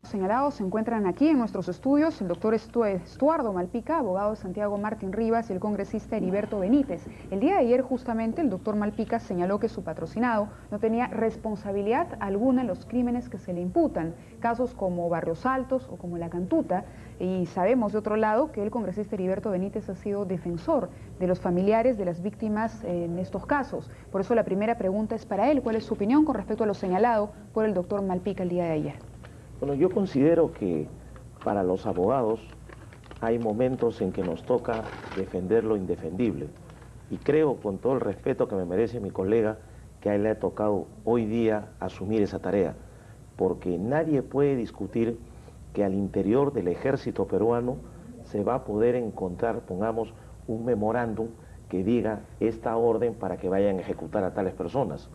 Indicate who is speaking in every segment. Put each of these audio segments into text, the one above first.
Speaker 1: Señalados se encuentran aquí en nuestros estudios el doctor Estuardo Malpica, abogado de Santiago Martín Rivas, y el congresista Heriberto Benítez. El día de ayer justamente el doctor Malpica señaló que su patrocinado no tenía responsabilidad alguna en los crímenes que se le imputan, casos como Barrios Altos o como La Cantuta, y sabemos de otro lado que el congresista Heriberto Benítez ha sido defensor de los familiares de las víctimas en estos casos. Por eso la primera pregunta es para él: ¿cuál es su opinión con respecto a lo señalado por el doctor Malpica el día de ayer?
Speaker 2: Bueno, yo considero que para los abogados hay momentos en que nos toca defender lo indefendible. Y creo, con todo el respeto que me merece mi colega, que a él le ha tocado hoy día asumir esa tarea. Porque nadie puede discutir que al interior del ejército peruano se va a poder encontrar, pongamos, un memorándum que diga esta orden para que vayan a ejecutar a tales personas.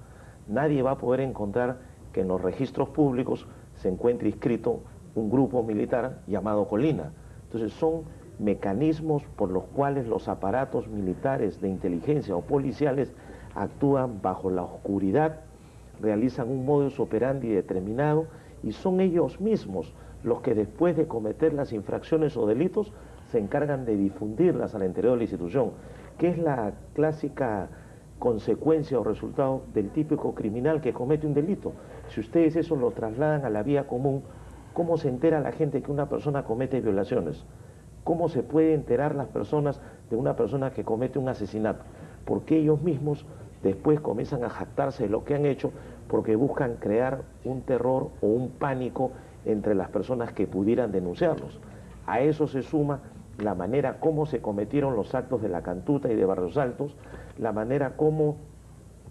Speaker 2: Nadie va a poder encontrar que en los registros públicos se encuentre inscrito un grupo militar llamado Colina. Entonces son mecanismos por los cuales los aparatos militares de inteligencia o policiales actúan bajo la oscuridad, realizan un modus operandi determinado y son ellos mismos los que después de cometer las infracciones o delitos se encargan de difundirlas al interior de la institución, que es la clásica consecuencia o resultado del típico criminal que comete un delito. Si ustedes eso lo trasladan a la vía común, ¿cómo se entera la gente que una persona comete violaciones? ¿Cómo se puede enterar las personas de una persona que comete un asesinato? Porque ellos mismos después comienzan a jactarse de lo que han hecho, porque buscan crear un terror o un pánico entre las personas que pudieran denunciarlos. A eso se suma la manera como se cometieron los actos de La Cantuta y de Barrios Altos, la manera como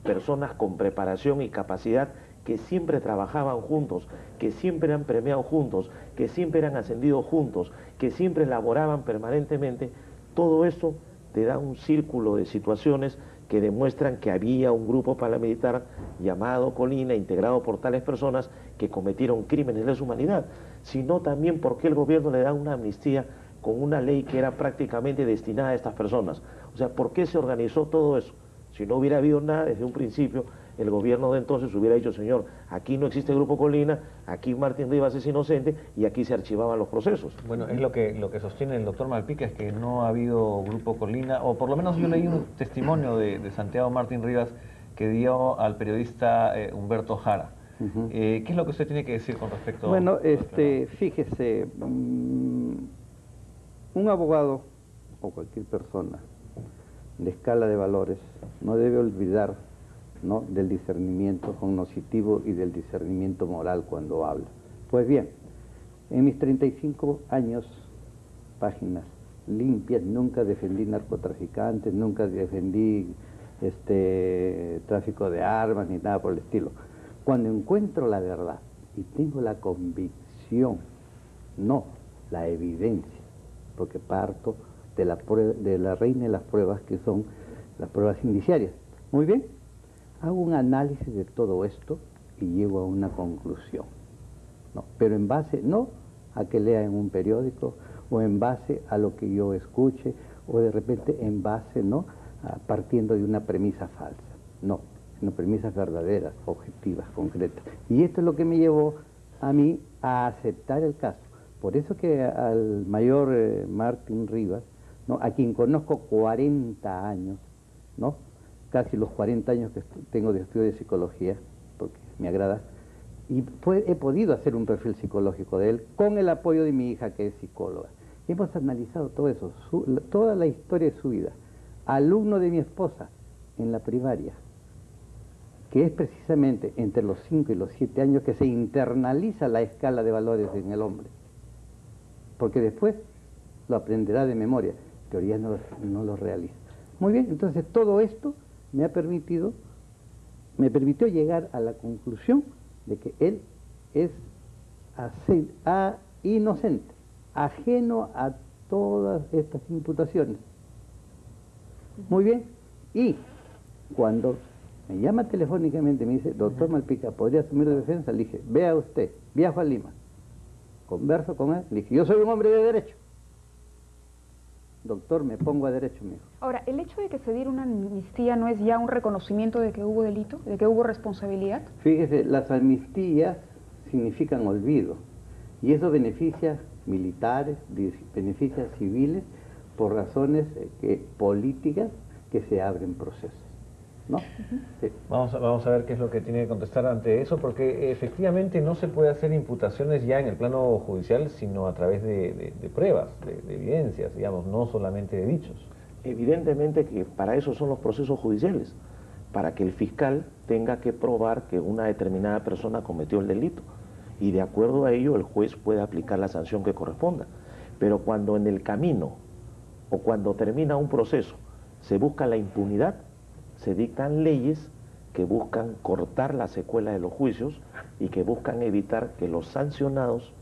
Speaker 2: personas con preparación y capacidad que siempre trabajaban juntos, que siempre han premiado juntos, que siempre han ascendido juntos, que siempre elaboraban permanentemente, todo eso te da un círculo de situaciones que demuestran que había un grupo paramilitar llamado Colina, integrado por tales personas que cometieron crímenes de lesa humanidad, sino también porque el gobierno le da una amnistía con una ley que era prácticamente destinada a estas personas. O sea, ¿por qué se organizó todo eso? Si no hubiera habido nada desde un principio, el gobierno de entonces hubiera dicho: señor, aquí no existe Grupo Colina, aquí Martín Rivas es inocente, y aquí se archivaban los procesos.
Speaker 3: Bueno, es lo que sostiene el doctor Malpica, es que no ha habido Grupo Colina, o por lo menos yo leí un testimonio de Santiago Martín Rivas que dio al periodista Humberto Jara. ¿Qué es lo que usted tiene que decir con respecto
Speaker 4: Bueno,
Speaker 3: a
Speaker 4: fíjese, un abogado o cualquier persona de escala de valores no debe olvidar, ¿no?, del discernimiento cognoscitivo y del discernimiento moral cuando habla. Pues bien, en mis 35 años, páginas limpias, nunca defendí narcotraficantes, nunca defendí tráfico de armas ni nada por el estilo. Cuando encuentro la verdad y tengo la convicción, no la evidencia, porque parto de la reina de las pruebas, que son las pruebas indiciarias. Muy bien, hago un análisis de todo esto y llego a una conclusión, ¿no? Pero en base, no a que lea en un periódico, o en base a lo que yo escuche, o de repente en base, ¿no?, partiendo de una premisa falsa, no, sino premisas verdaderas, objetivas, concretas. Y esto es lo que me llevó a mí a aceptar el caso. Por eso que al mayor Martín Rivas, ¿no?, a quien conozco 40 años, ¿no?, casi los 40 años que tengo de estudio de psicología, porque me agrada, y he podido hacer un perfil psicológico de él con el apoyo de mi hija, que es psicóloga. Hemos analizado todo eso, toda la historia de su vida. Alumno de mi esposa en la primaria, que es precisamente entre los 5 y los 7 años que se internaliza la escala de valores en el hombre, porque después lo aprenderá de memoria, teoría no lo realiza. Muy bien, entonces todo esto me permitió llegar a la conclusión de que él es inocente, ajeno a todas estas imputaciones. Muy bien, y cuando me llama telefónicamente, me dice: doctor Malpica, ¿podría asumir la defensa? Le dije: vea usted, viajo a Lima, converso con él, le dije: yo soy un hombre de derecho. Doctor, me pongo a derecho, mijo.
Speaker 1: Ahora, ¿el hecho de que se diera una amnistía no es ya un reconocimiento de que hubo delito, de que hubo responsabilidad?
Speaker 4: Fíjese, las amnistías significan olvido, Y eso beneficia militares, beneficia civiles, por razones políticas que se abren procesos, ¿no? Sí.
Speaker 3: Vamos a ver qué es lo que tiene que contestar ante eso, porque efectivamente no se puede hacer imputaciones ya en el plano judicial, sino a través de pruebas, de evidencias, digamos, no solamente de dichos.
Speaker 2: Evidentemente que para eso son los procesos judiciales, para que el fiscal tenga que probar que una determinada persona cometió el delito, y de acuerdo a ello el juez puede aplicar la sanción que corresponda. Pero cuando en el camino o cuando termina un proceso se busca la impunidad, se dictan leyes que buscan cortar la secuela de los juicios y que buscan evitar que los sancionados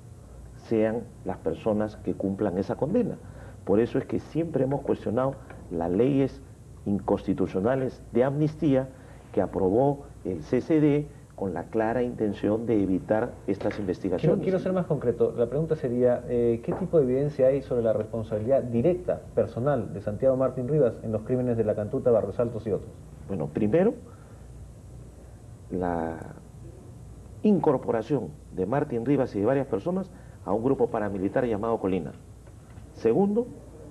Speaker 2: sean las personas que cumplan esa condena. Por eso es que siempre hemos cuestionado las leyes inconstitucionales de amnistía que aprobó el CCD con la clara intención de evitar estas investigaciones.
Speaker 3: Quiero ser más concreto. La pregunta sería, ¿qué tipo de evidencia hay sobre la responsabilidad directa, personal, de Santiago Martín Rivas en los crímenes de La Cantuta, Barrios Altos y otros?
Speaker 2: Bueno, primero, la incorporación de Martín Rivas y de varias personas a un grupo paramilitar llamado Colina. Segundo,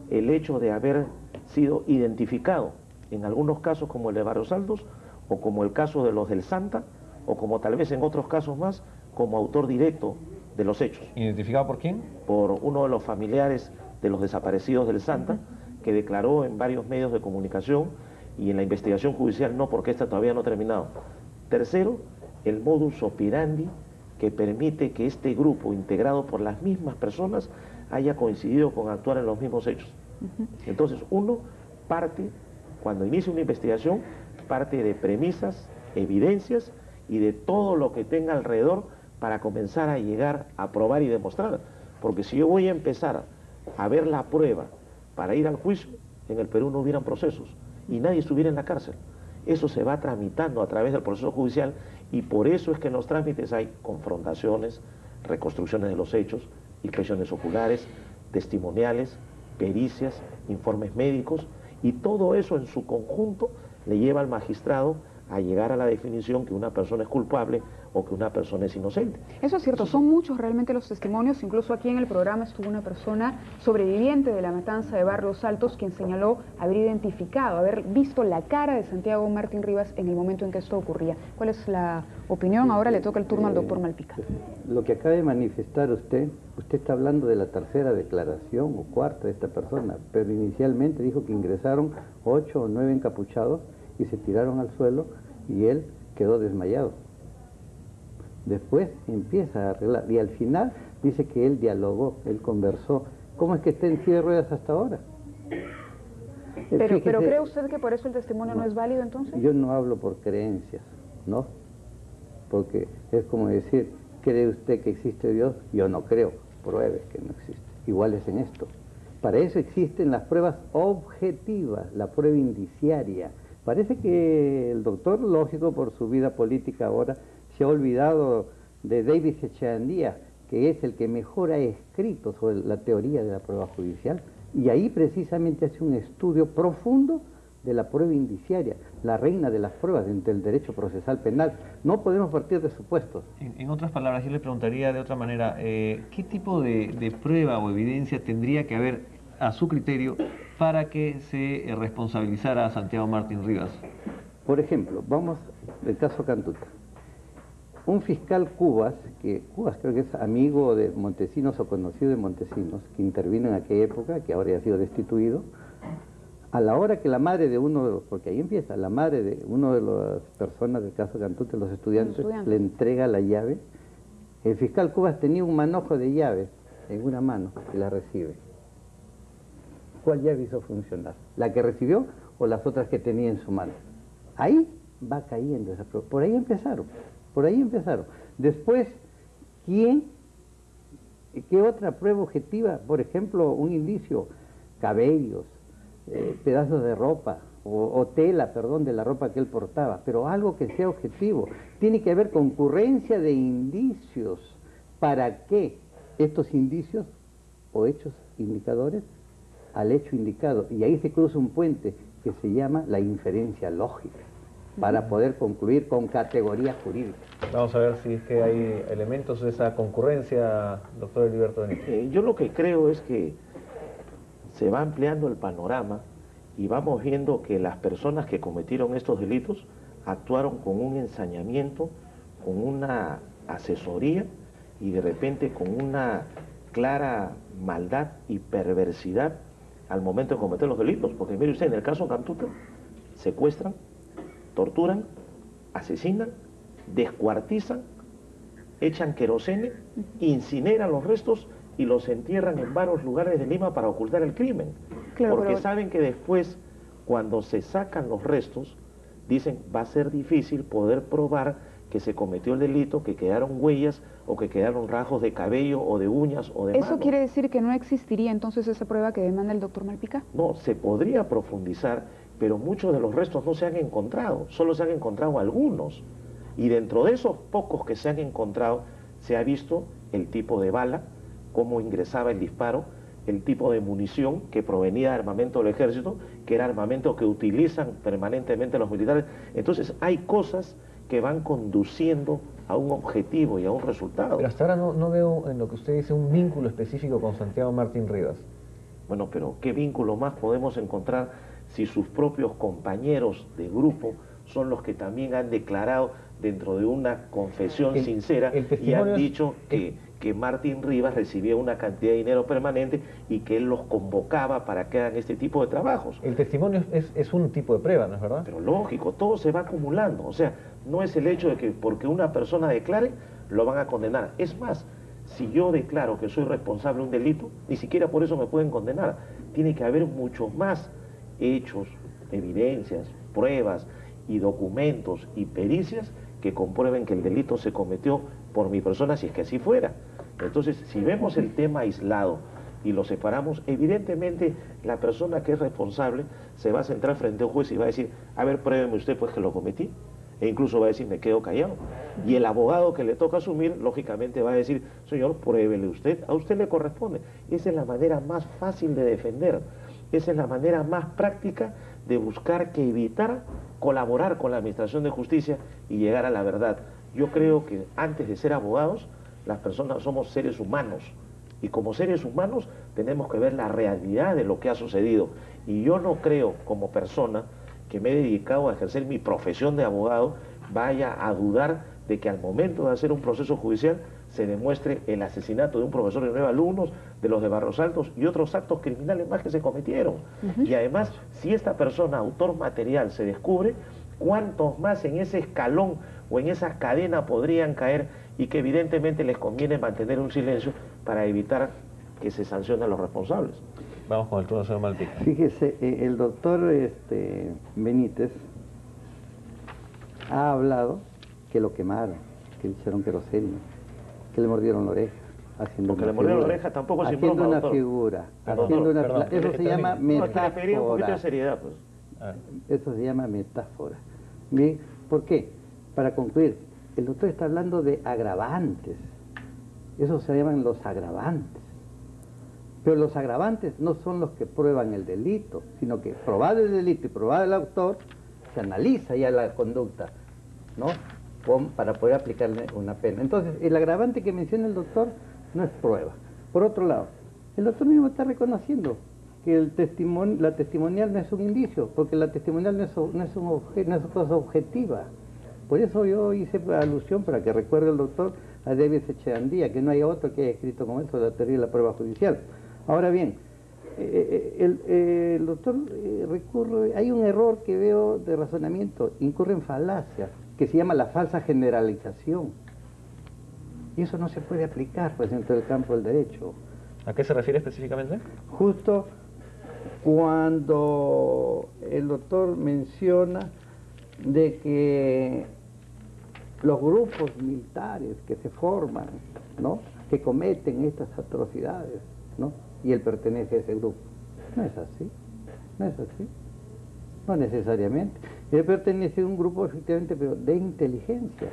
Speaker 2: el hecho de haber sido identificado en algunos casos como el de Barrios Altos o como el caso de los del Santa, o como tal vez en otros casos más, como autor directo de los hechos.
Speaker 3: ¿Identificado por quién?
Speaker 2: Por uno de los familiares de los desaparecidos del Santa, que declaró en varios medios de comunicación y en la investigación judicial no, porque esta todavía no ha terminado. Tercero, el modus operandi que permite que este grupo, integrado por las mismas personas, haya coincidido con actuar en los mismos hechos. Entonces, uno parte, cuando inicia una investigación, parte de premisas, evidencias y de todo lo que tenga alrededor para comenzar a llegar a probar y demostrar. Porque si yo voy a empezar a ver la prueba para ir al juicio, en el Perú no hubieran procesos y nadie estuviera en la cárcel. Eso se va tramitando a través del proceso judicial y por eso es que en los trámites hay confrontaciones, reconstrucciones de los hechos, inspecciones oculares, testimoniales, pericias, informes médicos, y todo eso en su conjunto le lleva al magistrado a llegar a la definición que una persona es culpable o que una persona es inocente.
Speaker 1: Eso es cierto, son muchos realmente los testimonios. Incluso aquí en el programa estuvo una persona sobreviviente de la matanza de Barrios Altos quien señaló haber identificado, haber visto la cara de Santiago Martín Rivas en el momento en que esto ocurría. ¿Cuál es la opinión? Ahora le toca el turno al doctor Malpica.
Speaker 4: Lo que acaba de manifestar usted está hablando de la tercera declaración o cuarta de esta persona, pero inicialmente dijo que ingresaron 8 o 9 encapuchados y se tiraron al suelo y él quedó desmayado. Después empieza a arreglar y al final dice que él dialogó, él conversó. ¿Cómo es que está en silla de ruedas hasta ahora?
Speaker 1: Pero ¿cree usted que por eso el testimonio no es válido entonces?
Speaker 4: Yo no hablo por creencias, ¿no? Porque es como decir, ¿cree usted que existe Dios? Yo no creo, pruebe que no existe. Igual es en esto. Para eso existen las pruebas objetivas, la prueba indiciaria. Parece que el doctor, lógico, por su vida política ahora, se ha olvidado de David Echandía, que es el que mejor ha escrito sobre la teoría de la prueba judicial, y ahí precisamente hace un estudio profundo de la prueba indiciaria, la reina de las pruebas entre el derecho procesal penal. No podemos partir de supuestos.
Speaker 3: En otras palabras, yo le preguntaría de otra manera, ¿qué tipo de prueba o evidencia tendría que haber a su criterio para que se responsabilizara a Santiago Martín Rivas?
Speaker 4: Por ejemplo, vamos al caso Cantuta. Un fiscal Cubas creo que es amigo de Montesinos o conocido de Montesinos, que intervino en aquella época, que ahora ya ha sido destituido, a la hora que la madre de uno de los, porque ahí empieza, la madre de uno de las personas del caso Cantuta, los estudiantes, le entrega la llave. El fiscal Cubas tenía un manojo de llaves en una mano y la recibe. ¿Cuál llave hizo funcionar? ¿La que recibió o las otras que tenía en su mano? Ahí va cayendo esa prueba. Por ahí empezaron. Después, ¿qué otra prueba objetiva? Por ejemplo, un indicio, cabellos, pedazos de ropa, o tela, perdón, de la ropa que él portaba, pero algo que sea objetivo. Tiene que haber concurrencia de indicios. ¿Para qué estos indicios o hechos indicadores al hecho indicado? Y ahí se cruza un puente que se llama la inferencia lógica. para poder concluir con categoría jurídica.
Speaker 3: Vamos a ver si es que hay elementos de esa concurrencia, doctor Heriberto Benítez.
Speaker 2: Yo lo que creo es que se va ampliando el panorama y vamos viendo que las personas que cometieron estos delitos actuaron con un ensañamiento, con una asesoría y de repente con una clara maldad y perversidad al momento de cometer los delitos. Porque mire usted, en el caso Cantuta, secuestran, torturan, asesinan, descuartizan, echan querosene, incineran los restos y los entierran en varios lugares de Lima para ocultar el crimen.
Speaker 1: Claro,
Speaker 2: porque
Speaker 1: pero...
Speaker 2: saben que después, cuando se sacan los restos, dicen va a ser difícil poder probar que se cometió el delito, que quedaron huellas o que quedaron rasgos de cabello o de uñas o de
Speaker 1: ¿Eso
Speaker 2: manos.
Speaker 1: quiere decir que no existiría entonces esa prueba que demanda el doctor Malpica?
Speaker 2: No, se podría profundizar, pero muchos de los restos no se han encontrado, solo se han encontrado algunos. Y dentro de esos pocos que se han encontrado, se ha visto el tipo de bala, cómo ingresaba el disparo, el tipo de munición que provenía de armamento del ejército, que era armamento que utilizan permanentemente los militares. Entonces hay cosas que van conduciendo a un objetivo y a un resultado.
Speaker 3: Pero hasta ahora no veo en lo que usted dice un vínculo específico con Santiago Martín Rivas.
Speaker 2: Bueno, pero ¿qué vínculo más podemos encontrar si sus propios compañeros de grupo son los que también han declarado dentro de una confesión sincera y han dicho que Martín Rivas recibía una cantidad de dinero permanente y que él los convocaba para que hagan este tipo de trabajos?
Speaker 3: El testimonio es un tipo de prueba, ¿no es verdad?
Speaker 2: Pero lógico, todo se va acumulando. O sea, no es el hecho de que porque una persona declare, lo van a condenar. Es más, si yo declaro que soy responsable de un delito, ni siquiera por eso me pueden condenar. Tiene que haber muchos más hechos, evidencias, pruebas y documentos y pericias que comprueben que el delito se cometió por mi persona, si es que así fuera. Entonces, si vemos el tema aislado y lo separamos, evidentemente la persona que es responsable se va a centrar frente a un juez y va a decir, a ver, pruébeme usted pues que lo cometí, e incluso va a decir, me quedo callado. Y el abogado que le toca asumir, lógicamente va a decir, señor, pruébele usted, a usted le corresponde. Esa es la manera más fácil de defender, esa es la manera más práctica de buscar que evitar colaborar con la Administración de Justicia y llegar a la verdad. Yo creo que antes de ser abogados, las personas somos seres humanos, y como seres humanos tenemos que ver la realidad de lo que ha sucedido. Y yo no creo, como persona que me he dedicado a ejercer mi profesión de abogado, vaya a dudar de que al momento de hacer un proceso judicial se demuestre el asesinato de un profesor de 9 alumnos, de los de Barros Altos y otros actos criminales más que se cometieron. Y además, si esta persona, autor material, se descubre, ¿cuántos más en ese escalón o en esa cadena podrían caer y que evidentemente les conviene mantener un silencio para evitar que se sancionen a los responsables?
Speaker 3: Vamos con el turno del señor Malpica.
Speaker 4: Fíjese, el doctor Benítez ha hablado que lo quemaron, que le echaron queroseno, que le mordieron la oreja.
Speaker 2: Porque le mordieron la oreja tampoco es
Speaker 4: haciendo una figura, eso se llama metáfora.
Speaker 2: Un poquito de seriedad, pues.
Speaker 4: Eso se llama metáfora. ¿Bien? ¿Por qué? Para concluir, el doctor está hablando de agravantes. Esos se llaman los agravantes. Pero los agravantes no son los que prueban el delito, sino que probado el delito y probado el autor, se analiza ya la conducta, ¿no? Para poder aplicarle una pena. Entonces, el agravante que menciona el doctor no es prueba. Por otro lado, el doctor mismo está reconociendo que la testimonial no es un indicio, porque la testimonial no es una cosa objetiva. Por eso yo hice alusión, para que recuerde el doctor, a David Echeandía, que no hay otro que haya escrito con eso la teoría de la prueba judicial. Ahora bien, el doctor recurre, hay un error que veo de razonamiento, incurre en falacia, que se llama la falsa generalización. Y eso no se puede aplicar, pues, dentro del campo del derecho.
Speaker 3: ¿A qué se refiere específicamente?
Speaker 4: Justo cuando el doctor menciona de que los grupos militares que se forman, ¿no?, que cometen estas atrocidades, ¿no?, y él pertenece a ese grupo. No es así, no es así, no necesariamente. Él pertenece a un grupo, efectivamente, pero de inteligencia.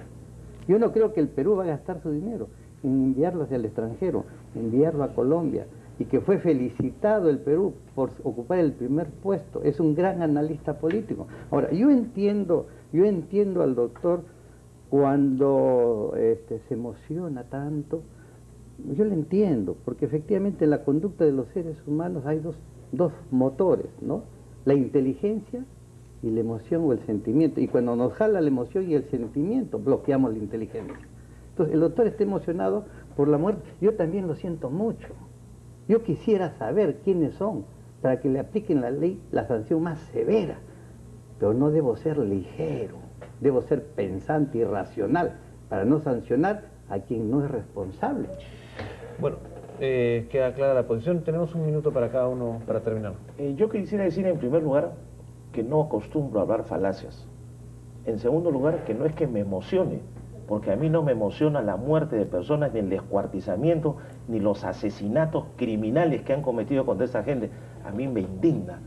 Speaker 4: Yo no creo que el Perú va a gastar su dinero en enviarlo hacia el extranjero, enviarlo a Colombia, y que fue felicitado el Perú por ocupar el primer puesto. Es un gran analista político. Ahora, yo entiendo al doctor cuando se emociona tanto. Yo lo entiendo, porque efectivamente en la conducta de los seres humanos hay dos motores, ¿no? La inteligencia y la emoción o el sentimiento. Y cuando nos jala la emoción y el sentimiento, bloqueamos la inteligencia. Entonces, el doctor está emocionado por la muerte. Yo también lo siento mucho. Yo quisiera saber quiénes son para que le apliquen la ley, la sanción más severa. Pero no debo ser ligero, debo ser pensante y racional para no sancionar a quien no es responsable.
Speaker 3: Bueno, queda clara la posición. Tenemos un minuto para cada uno para terminar.
Speaker 2: Yo quisiera decir en primer lugar que no acostumbro a hablar falacias. En segundo lugar, que no es que me emocione, porque a mí no me emociona la muerte de personas, ni el descuartizamiento, ni los asesinatos criminales que han cometido contra esa gente. A mí me indigna,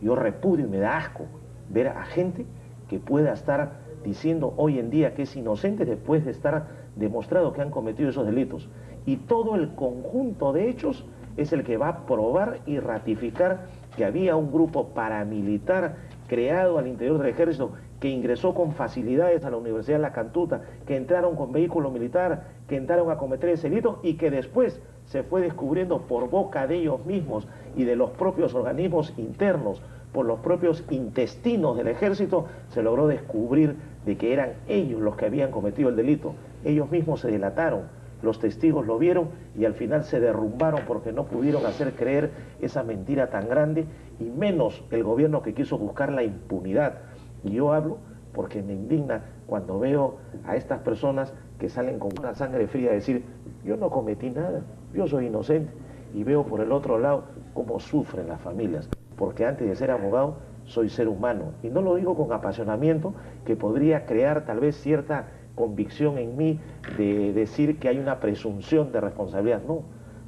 Speaker 2: yo repudio y me da asco ver a gente que pueda estar diciendo hoy en día que es inocente después de estar demostrado que han cometido esos delitos. Y todo el conjunto de hechos es el que va a probar y ratificar que había un grupo paramilitar creado al interior del ejército que ingresó con facilidades a la Universidad de La Cantuta, que entraron con vehículo militar, que entraron a cometer ese delito y que después se fue descubriendo por boca de ellos mismos y de los propios organismos internos, por los propios intestinos del ejército, se logró descubrir de que eran ellos los que habían cometido el delito. Ellos mismos se delataron, los testigos lo vieron y al final se derrumbaron porque no pudieron hacer creer esa mentira tan grande, y menos el gobierno que quiso buscar la impunidad. Y yo hablo porque me indigna cuando veo a estas personas que salen con una sangre fría a decir: yo no cometí nada, yo soy inocente. Y veo por el otro lado cómo sufren las familias, porque antes de ser abogado soy ser humano. Y no lo digo con apasionamiento que podría crear tal vez cierta convicción en mí de decir que hay una presunción de responsabilidad. No,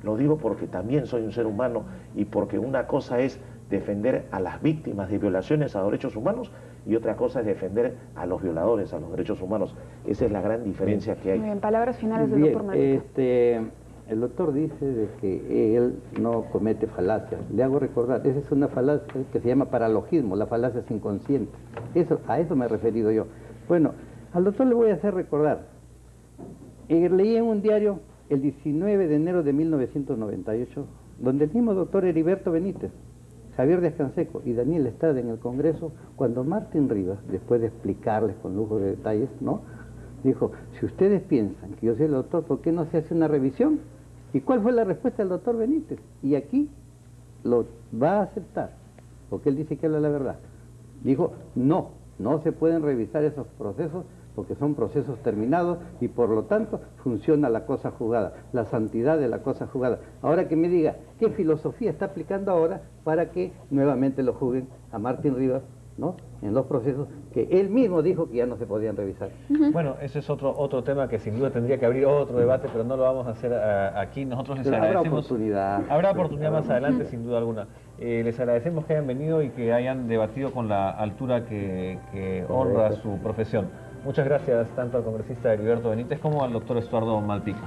Speaker 2: lo digo porque también soy un ser humano, y porque una cosa es defender a las víctimas de violaciones a los derechos humanos y otra cosa es defender a los violadores a los derechos humanos. Esa es la gran diferencia que hay.
Speaker 1: Muy bien, palabras finales del doctor Malpica.
Speaker 4: El doctor dice de que él no comete falacias. Le hago recordar, esa es una falacia que se llama paralogismo, la falacia es inconsciente. A eso me he referido yo. Bueno, al doctor le voy a hacer recordar. Leí en un diario el 19 de enero de 1998, donde el mismo doctor Heriberto Benítez, Javier Díaz Canseco y Daniel Estrada en el Congreso, cuando Martín Rivas, después de explicarles con lujo de detalles, ¿no?, dijo: si ustedes piensan que yo soy el doctor, ¿por qué no se hace una revisión? ¿Y cuál fue la respuesta del doctor Benítez? Y aquí lo va a aceptar, porque él dice que habla la verdad. Dijo: no se pueden revisar esos procesos porque son procesos terminados y por lo tanto funciona la cosa juzgada, la santidad de la cosa juzgada. Ahora que me diga qué filosofía está aplicando ahora para que nuevamente lo juzguen a Martín Rivas, ¿no?, en los procesos que él mismo dijo que ya no se podían revisar.
Speaker 3: Bueno, ese es otro tema que sin duda tendría que abrir otro debate, pero no lo vamos a hacer aquí. Nosotros les agradecemos. Habrá oportunidad más adelante, sin duda alguna. Les agradecemos que hayan venido y que hayan debatido con la altura que honra su profesión. Muchas gracias tanto al congresista Heriberto Benítez como al doctor Estuardo Malpica.